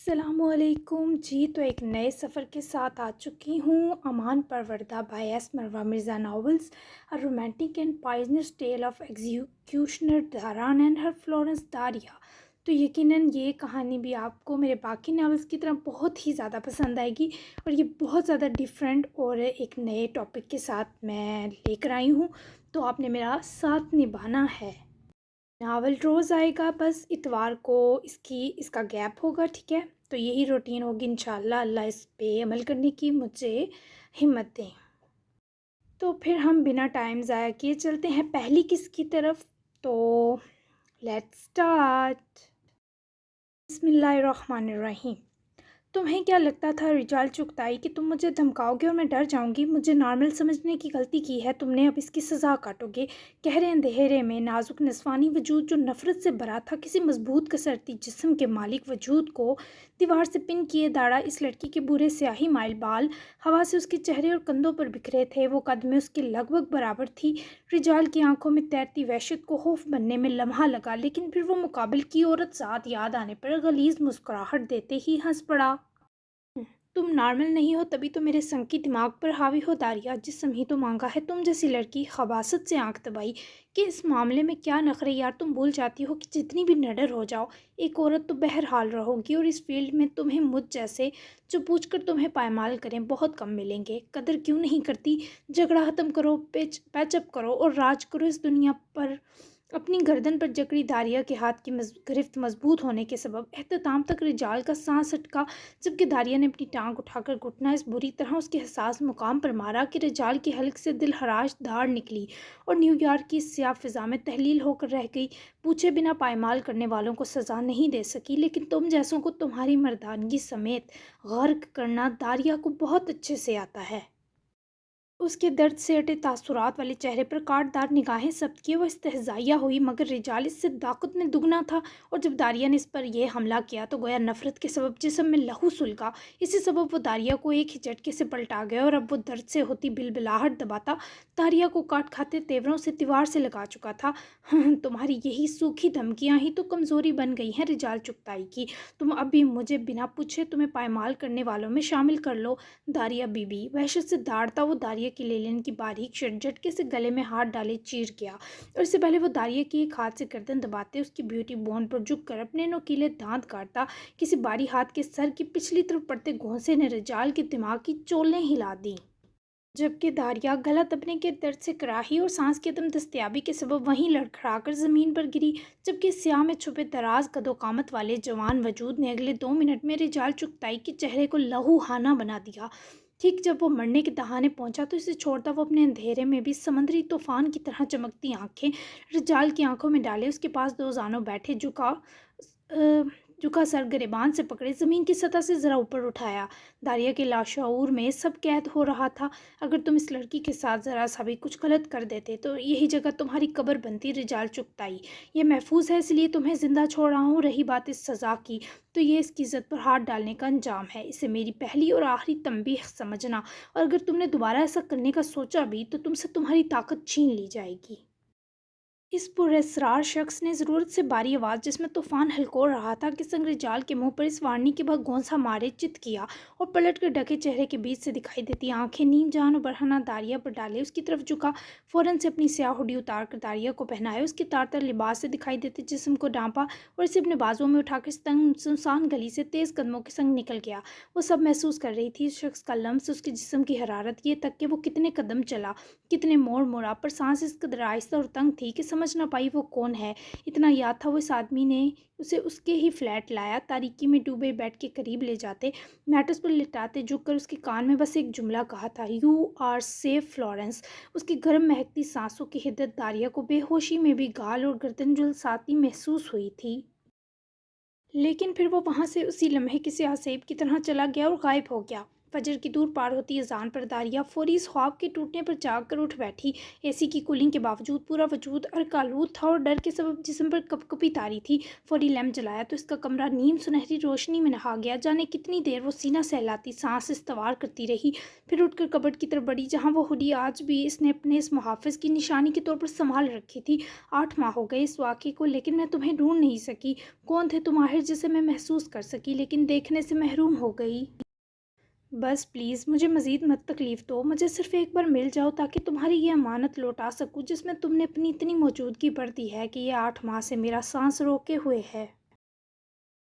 السلام علیکم جی، تو ایک نئے سفر کے ساتھ آ چکی ہوں Aman Parwarda by S Marwa Mirza novels romantic and poisons tale of executioner داران اینڈ ہر فلورنس داریا۔ تو یقیناً یہ کہانی بھی آپ کو میرے باقی ناولز کی طرح بہت ہی زیادہ پسند آئے گی، اور یہ بہت زیادہ ڈیفرنٹ اور ایک نئے ٹاپک کے ساتھ میں لے کر آئی ہوں، تو آپ نے میرا ساتھ نبھانا ہے۔ ناول روز آئے گا، بس اتوار کو اس کا گیپ ہوگا، ٹھیک ہے؟ تو یہی روٹین ہوگی انشاءاللہ۔ اللہ اس پہ عمل کرنے کی مجھے ہمت دیں۔ تو پھر ہم بنا ٹائم ضائع کیے چلتے ہیں پہلی قسط کی طرف۔ تو لیٹس سٹارٹ۔ بسم اللہ الرحمن الرحیم۔ تمہیں کیا لگتا تھا رجال چغتائی کہ تم مجھے دھمکاؤ گے اور میں ڈر جاؤں گی؟ مجھے نارمل سمجھنے کی غلطی کی ہے تم نے، اب اس کی سزا کاٹو گے۔ گہرے اندھیرے میں نازک نسوانی وجود جو نفرت سے بھرا تھا، کسی مضبوط کسرتی جسم کے مالک وجود کو دیوار سے پن کیے داڑا اس لڑکی کے برے سیاہی مائل بال ہوا سے اس کے چہرے اور کندھوں پر بکھرے تھے۔ وہ قد میں اس کے لگ بھگ برابر تھی۔ رجال کی آنکھوں میں تیرتی وحشت کو خوف بننے میں لمحہ لگا، لیکن پھر وہ مقابل کی عورت ذات یاد آنے پر غلیظ مسکراہٹ دیتے ہی ہنس پڑا۔ تم نارمل نہیں ہو، تبھی تو میرے سنکی دماغ پر حاوی ہو داریا۔ جسم ہی تو مانگا ہے تم جیسی لڑکی۔ خباثت سے آنکھ دبائی کہ اس معاملے میں کیا نخرے یار، تم بھول جاتی ہو کہ جتنی بھی نڈر ہو جاؤ، ایک عورت تو بہرحال رہو گی، اور اس فیلڈ میں تمہیں مجھ جیسے جو پوچھ کر تمہیں پائمال کریں بہت کم ملیں گے۔ قدر کیوں نہیں کرتی؟ جھگڑا ختم کرو، پیچ اپ کرو اور راج کرو اس دنیا پر۔ اپنی گردن پر جکڑی داریا کے ہاتھ کی گرفت مضبوط ہونے کے سبب اختتام تک رجال کا سانس اٹکا، جبکہ داریا نے اپنی ٹانگ اٹھا کر گھٹنا اس بری طرح اس کے حساس مقام پر مارا کہ رجال کے حلق سے دل خراش دھاڑ نکلی اور نیو یارک کی سیاہ فضا میں تحلیل ہو کر رہ گئی۔ پوچھے بنا پائمال کرنے والوں کو سزا نہیں دے سکی، لیکن تم جیسوں کو تمہاری مردانگی سمیت غرق کرنا داریا کو بہت اچھے سے آتا ہے۔ اس کے درد سے اٹے تاثرات والے چہرے پر کاٹ دار نگاہیں ثبت کیے وہ استہزائیہ ہوئی، مگر رجال اس سے طاقت میں دگنا تھا، اور جب داریا نے اس پر یہ حملہ کیا تو گویا نفرت کے سبب جسم میں لہو سلگا۔ اسی سبب وہ داریا کو ایک ہی جھٹکے سے پلٹا گیا، اور اب وہ درد سے ہوتی بلبلاہٹ دباتا داریا کو کاٹ کھاتے تیوروں سے دیوار سے لگا چکا تھا۔ تمہاری یہی سوکھی دھمکیاں ہی تو کمزوری بن گئی ہیں رجال چغتائی کی۔ تم اب بھی مجھے بنا پوچھے تمہیں پائمال کرنے والوں میں شامل کر لو۔ داریا بی بی وحشت سے داڑتا وہ داریا کی لیلن کی باریک شرٹ جھٹکے سے گلے میں ہاتھ ڈالے چیر گیا، اور اس سے پہلے وہ داریا کی ایک ہاتھ سے گردن دباتے اس کی بیوٹی بون پر جھک کر اپنے نوکیلے دانت کاٹتا، کسی باری ہاتھ کے سر کی پچھلی طرف پڑتے گھونسے نے رجال کے دماغ کی چولیں ہلا دیں، جبکہ داریا گلا دبنے کے درد سے کراہی اور سانس کی عدم دستیابی کے سبب وہیں لڑکھڑا کر زمین پر گری، جبکہ سیاہ میں چھپے دراز قد و قامت والے جوان وجود نے اگلے 2 منٹ میں رجال چغتائی کے چہرے کو لہو ہانہ بنا دیا۔ ٹھیک جب وہ مرنے کے دہانے پہنچا تو اسے چھوڑتا وہ اپنے اندھیرے میں بھی سمندری طوفان کی طرح چمکتی آنکھیں رجال کی آنکھوں میں ڈالے اس کے پاس 2 زانوں بیٹھے، جھکا سر گریبان سے پکڑے زمین کی سطح سے ذرا اوپر اٹھایا۔ داریا کے لاشعور میں سب قید ہو رہا تھا۔ اگر تم اس لڑکی کے ساتھ ذرا سا بھی کچھ غلط کر دیتے تو یہی جگہ تمہاری قبر بنتی رجال چغتائی۔ یہ محفوظ ہے، اس لیے تمہیں زندہ چھوڑ رہا ہوں۔ رہی بات اس سزا کی تو یہ اس کی عزت پر ہاتھ ڈالنے کا انجام ہے۔ اسے میری پہلی اور آخری تنبیہ سمجھنا، اور اگر تم نے دوبارہ ایسا کرنے کا سوچا بھی تو تم سے تمہاری طاقت چھین لی جائے گی۔ اس پراسرار شخص نے ضرورت سے باری آواز جس میں طوفان ہلکور رہا تھا کے سنگ رجال کے منہ پر اس وارنی کے بعد گونسا مارے چت کیا، اور پلٹ کر ڈھکے چہرے کے بیچ سے دکھائی دیتی آنکھیں نیم جان و برہنہ داریا پر ڈالے اس کی طرف جھکا، فوراً سے اپنی سیاہ ہڈی اتار کر داریا کو پہنایا، اس کے تار تر لباس سے دکھائی دیتے جسم کو ڈھانپا اور اسے اپنے بازوؤں میں اٹھا کر سنسان گلی سے تیز قدموں کے سنگ نکل گیا۔ وہ سب محسوس کر رہی تھی، اس شخص کا لمس، اس کے جسم کی حرارت، یہ تک کہ وہ کتنے قدم چلا، کتنے موڑ موڑا، پر سانس اس قدر آہستہ اور تنگ تھی کہ سمجھ نہ پائی وہ کون ہے۔ اتنا یاد تھا وہ اس آدمی نے اسے اس کے ہی فلیٹ لایا، تاریکی میں ڈوبے بیڈ کے قریب لے جاتے، میٹرس پر لٹاتے، جھک کر اس کے کان میں بس ایک جملہ کہا تھا، "یو آر سیف فلورنس"۔ اس کی گرم مہکتی سانسوں کی حدت داریا کو بے ہوشی میں بھی گال اور گردن جھلساتی محسوس ہوئی تھی، لیکن پھر وہ وہاں سے اسی لمحے کسی آسیب کی طرح چلا گیا اور غائب ہو گیا۔ فجر کی دور پار ہوتی اذان پر داریہ فوری اس خواب کے ٹوٹنے پر جاگ کر اٹھ بیٹھی۔ اے سی کی کولنگ کے باوجود پورا وجود ارکالود تھا اور ڈر کے سبب جسم پر کپ کپی طاری تھی۔ فوری لیمپ جلایا تو اس کا کمرہ نیم سنہری روشنی میں نہا گیا۔ جانے کتنی دیر وہ سینہ سہلاتی سانس استوار کرتی رہی، پھر اٹھ کر کبڈ کی طرف بڑھی جہاں وہ ہوڈی آج بھی اس نے اپنے اس محافظ کی نشانی کے طور پر سنبھال رکھی تھی۔ 8 ماہ ہو گئے اس واقعے کو، لیکن میں تمہیں ڈھونڈ نہیں سکی۔ کون تھے تم آخر جسے میں محسوس کر سکی لیکن دیکھنے سے محروم ہو گئی؟ بس پلیز مجھے مزید مت تکلیف دو، مجھے صرف ایک بار مل جاؤ تاکہ تمہاری یہ امانت لوٹا سکوں جس میں تم نے اپنی اتنی موجودگی بھر دی ہے کہ یہ 8 ماہ سے میرا سانس روکے ہوئے ہے۔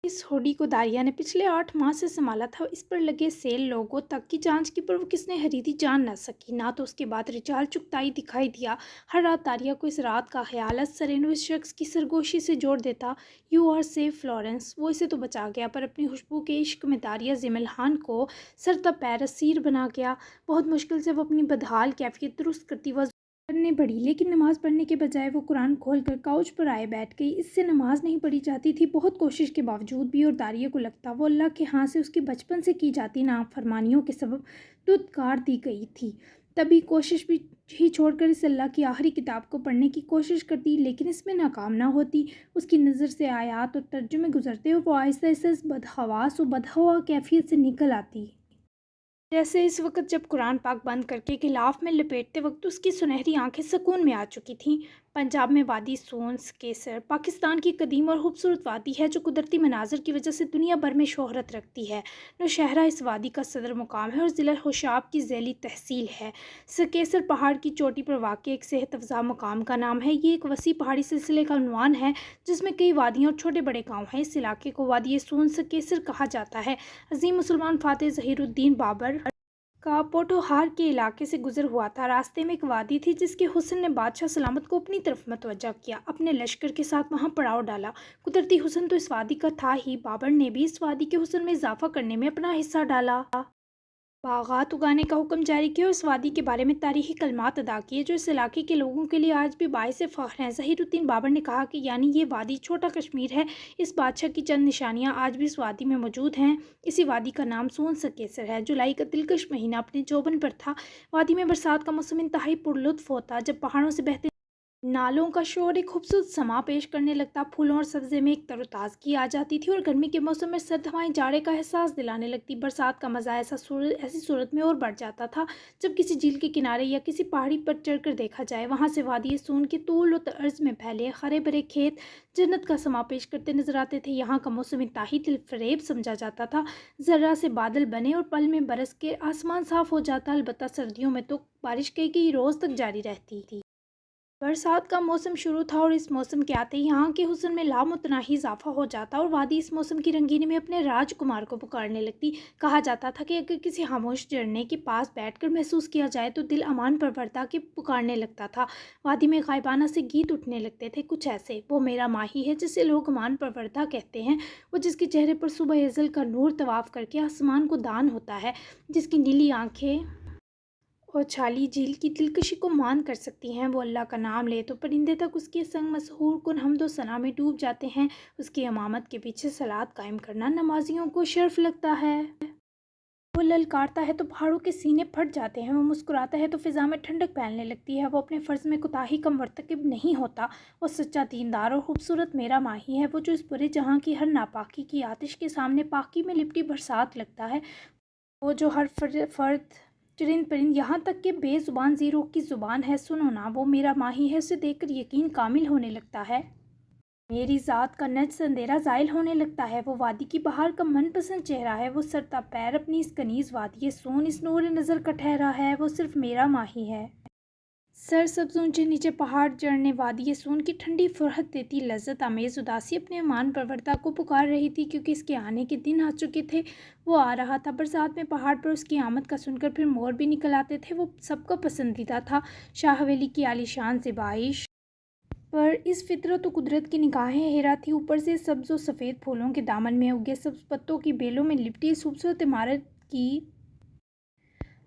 اس ہوڈی کو داریہ نے پچھلے 8 ماہ سے سنبھالا تھا۔ اس پر لگے سیل لوگوں تک کی جانچ کی پر وہ کس نے خریدی جان نہ سکی، نہ تو اس کے بعد رچال چکتائی دکھائی دیا۔ ہر رات داریہ کو اس رات کا خیال سرینو اس شخص کی سرگوشی سے جوڑ دیتا۔ You are safe Florence. وہ اسے تو بچا گیا پر اپنی خوشبو کے عشق میں داریہ ضملحان کو سر تا پیر اسیر بنا گیا۔ بہت مشکل سے وہ اپنی بدحال کیفیت درست کرتی وضو کرنے بڑھی، لیکن نماز پڑھنے کے بجائے وہ قرآن کھول کر کاؤچ پر آئے بیٹھ گئی۔ اس سے نماز نہیں پڑھی جاتی تھی بہت کوشش کے باوجود بھی، اور داریہ کو لگتا وہ اللہ کے ہاں سے اس کی بچپن سے کی جاتی نافرمانیوں کے سبب دھتکار دی گئی تھی۔ تبھی کوشش بھی ہی چھوڑ کر اس اللہ کی آخری کتاب کو پڑھنے کی کوشش کرتی، لیکن اس میں ناکام نہ ہوتی۔ اس کی نظر سے آیات اور ترجمے گزرتے اور وہ آہستہ آہستہ اس بدحواس و بدہوا کیفیت سے نکل آتی۔ جیسے اس وقت جب قرآن پاک بند کر کے غلاف میں لپیٹتے وقت اس کی سنہری آنکھیں سکون میں آ چکی تھیں۔ پنجاب میں وادی سون سکیسر پاکستان کی قدیم اور خوبصورت وادی ہے جو قدرتی مناظر کی وجہ سے دنیا بھر میں شہرت رکھتی ہے۔ نوشہرہ اس وادی کا صدر مقام ہے اور ضلع خوشاب کی ذیلی تحصیل ہے۔ سکیسر پہاڑ کی چوٹی پر واقع ایک صحت افزا مقام کا نام ہے۔ یہ ایک وسیع پہاڑی سلسلے کا عنوان ہے جس میں کئی وادیاں اور چھوٹے بڑے گاؤں ہیں۔ اس علاقے کو وادی سون سکیسر کہا جاتا ہے۔ عظیم مسلمان فاتح ظہیر الدین بابر کا پوٹوہار کے علاقے سے گزر ہوا تھا۔ راستے میں ایک وادی تھی جس کے حسن نے بادشاہ سلامت کو اپنی طرف متوجہ کیا، اپنے لشکر کے ساتھ وہاں پڑاؤ ڈالا۔ قدرتی حسن تو اس وادی کا تھا ہی، بابر نے بھی اس وادی کے حسن میں اضافہ کرنے میں اپنا حصہ ڈالا۔ باغات اگانے کا حکم جاری کیا اور اس وادی کے بارے میں تاریخی کلمات ادا کیے جو اس علاقے کے لوگوں کے لیے آج بھی باعث فخر ہیں۔ ظہیر الدین بابر نے کہا کہ یعنی یہ وادی چھوٹا کشمیر ہے۔ اس بادشاہ کی چند نشانیاں آج بھی اس وادی میں موجود ہیں۔ اسی وادی کا نام سون سکیسر ہے۔ جولائی کا دلکش مہینہ اپنے جوبن پر تھا۔ وادی میں برسات کا موسم انتہائی پرلطف ہوتا جب پہاڑوں سے بہتے نالوں کا شور ایک خوبصورت سما پیش کرنے لگتا، پھولوں اور سبزے میں ایک تر و تازگی آ جاتی تھی اور گرمی کے موسم میں سرد ہوائیں جاڑے کا احساس دلانے لگتی۔ برسات کا مزہ ایسی صورت میں اور بڑھ جاتا تھا جب کسی جھیل کے کنارے یا کسی پہاڑی پر چڑھ کر دیکھا جائے۔ وہاں سے وادی سون کے طول و عرض میں پھیلے ہرے بھرے کھیت جنت کا سما پیش کرتے نظر آتے تھے۔ یہاں کا موسم انتہائی دل فریب سمجھا جاتا تھا۔ ذرا سے بادل بنے اور پل میں برس کے آسمان صاف ہو جاتا، البتہ سردیوں میں تو بارش کئی روز تک جاری رہتی تھی۔ برسات کا موسم شروع تھا اور اس موسم کے آتے ہی یہاں کے حسن میں لامتناہی اضافہ ہو جاتا اور وادی اس موسم کی رنگینی میں اپنے راج کمار کو پکارنے لگتی۔ کہا جاتا تھا کہ اگر کسی خاموش جھرنے کے پاس بیٹھ کر محسوس کیا جائے تو دل امان پروردہ کے پکارنے لگتا تھا۔ وادی میں غائبانہ سے گیت اٹھنے لگتے تھے کچھ ایسے: وہ میرا ماہی ہے جسے لوگ امان پروردہ کہتے ہیں، وہ جس کے چہرے پر صبح ازل کا نور طواف کر کے آسمان کو دان ہوتا ہے، جس کی نیلی آنکھیں اور چھالی جھیل کی دلکشی کو مان کر سکتی ہیں۔ وہ اللہ کا نام لے تو پرندے تک اس کے سنگ مسحور کن حمد و ثنا میں ڈوب جاتے ہیں۔ اس کی امامت کے پیچھے صلاۃ قائم کرنا نمازیوں کو شرف لگتا ہے۔ وہ للکارتا ہے تو پہاڑوں کے سینے پھٹ جاتے ہیں، وہ مسکراتا ہے تو فضا میں ٹھنڈک پھیلنے لگتی ہے۔ وہ اپنے فرض میں کوتاہی کا مرتکب نہیں ہوتا۔ وہ سچا دیندار اور خوبصورت میرا ماہی ہے، وہ جو اس برے جہاں کی ہر ناپاکی کی آتش کے سامنے پاکی میں لپٹی برسات لگتا ہے، وہ جو ہر فرد چرند پرند یہاں تک کہ بے زبان زیروں کی زبان ہے۔ سنو نا، وہ میرا ماہی ہے، اسے دیکھ کر یقین کامل ہونے لگتا ہے۔ میری ذات کا نجس اندھیرا زائل ہونے لگتا ہے۔ وہ وادی کی بہار کا من پسند چہرہ ہے، وہ سر تا پیر اپنی اس کنیز وادی سون اس نور نظر کا ٹھہرا ہے، وہ صرف میرا ماہی ہے۔ سر سبز اونچے نیچے پہاڑ جڑنے وادی سون کی ٹھنڈی فرحت دیتی لذت آمیز اداسی اپنے امان پروردہ کو پکار رہی تھی کیونکہ اس کے آنے کے دن آ چکے تھے۔ وہ آ رہا تھا۔ برسات میں پہاڑ پر اس کی آمد کا سن کر پھر مور بھی نکل آتے تھے۔ وہ سب کا پسندیدہ تھا۔ شاہ حویلی کی عالیشان زیبائش پر اس فطرت و قدرت کی نگاہیں حیران تھی۔ اوپر سے سبز و سفید پھولوں کے دامن میں اگے سبز پتوں کی بیلوں میں لپٹی اس خوبصورت عمارت کی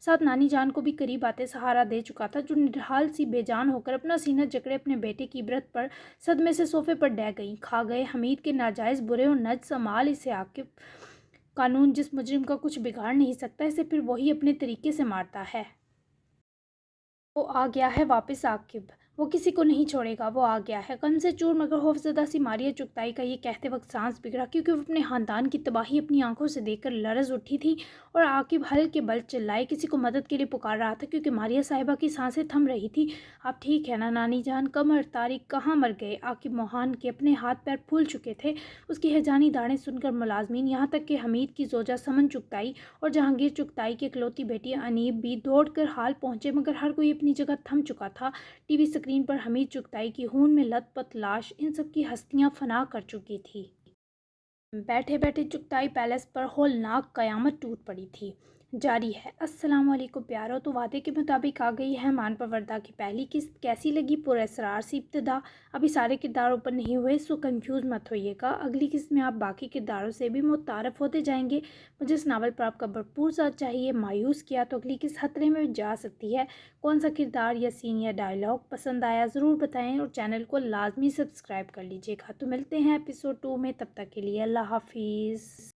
ساتھ نانی جان کو بھی قریب آتے سہارا دے چکا تھا، جو نڈھال سی بے جان ہو کر اپنا سینہ جکڑے اپنے بیٹے کی عبرت پر صدمے سے صوفے پر ڈہ گئیں۔ کھا گئے حمید کے ناجائز برے اور نج سمال اسے عاقب قانون جس مجرم کا کچھ بگاڑ نہیں سکتا، اسے پھر وہی اپنے طریقے سے مارتا ہے۔ وہ آ گیا ہے واپس عاقب، وہ کسی کو نہیں چھوڑے گا، وہ آ گیا ہے۔ غم سے چور مگر خوفزدہ سی ماریہ چغتائی کا یہ کہتے وقت سانس بگڑا، کیونکہ وہ اپنے خاندان کی تباہی اپنی آنکھوں سے دیکھ کر لرز اٹھی تھی اور عاقب حل کے بل چلائے کسی کو مدد کے لیے پکار رہا تھا، کیونکہ ماریہ صاحبہ کی سانسیں تھم رہی تھی۔ آپ ٹھیک ہے نا نانی جان؟ قمر طارق کہاں مر گئے؟ عاقب موہان کے اپنے ہاتھ پیر پھول چکے تھے۔ اس کی ہیجانی داڑیں سن کر ملازمین، یہاں تک کہ حمید کی زوجہ سمن چغتائی اور جہانگیر چغتائی کی اکلوتی بیٹی انیب بھی دوڑ کر حال پہنچے، مگر ہر کوئی اپنی جگہ تھم چکا تھا۔ ٹی وی اسکرین پر حمید چغتائی کی خون میں لت پت لاش ان سب کی ہستیاں فنا کر چکی تھی۔ بیٹھے بیٹھے چغتائی پیلس پر ہولناک قیامت ٹوٹ پڑی تھی۔ جاری ہے۔ السلام علیکم پیارو، تو وعدے کے مطابق آ گئی ہے مان پروردہ کی پہلی قسط۔ کیسی لگی پر اسرار سی ابتدا؟ ابھی سارے کردار اوپن نہیں ہوئے، سو کنفیوز مت ہوئیے گا، اگلی قسط میں آپ باقی کرداروں سے بھی متعارف ہوتے جائیں گے۔ مجھے اس ناول پر آپ کا بھرپور ساتھ چاہیے، مایوس کیا تو اگلی قسط خطرے میں جا سکتی ہے۔ کون سا کردار یا سین یا ڈائلاگ پسند آیا ضرور بتائیں، اور چینل کو لازمی سبسکرائب کر لیجیے گا۔ تو ملتے ہیں ایپیسوڈ 2 میں، تب تک کے لیے اللہ حافظ۔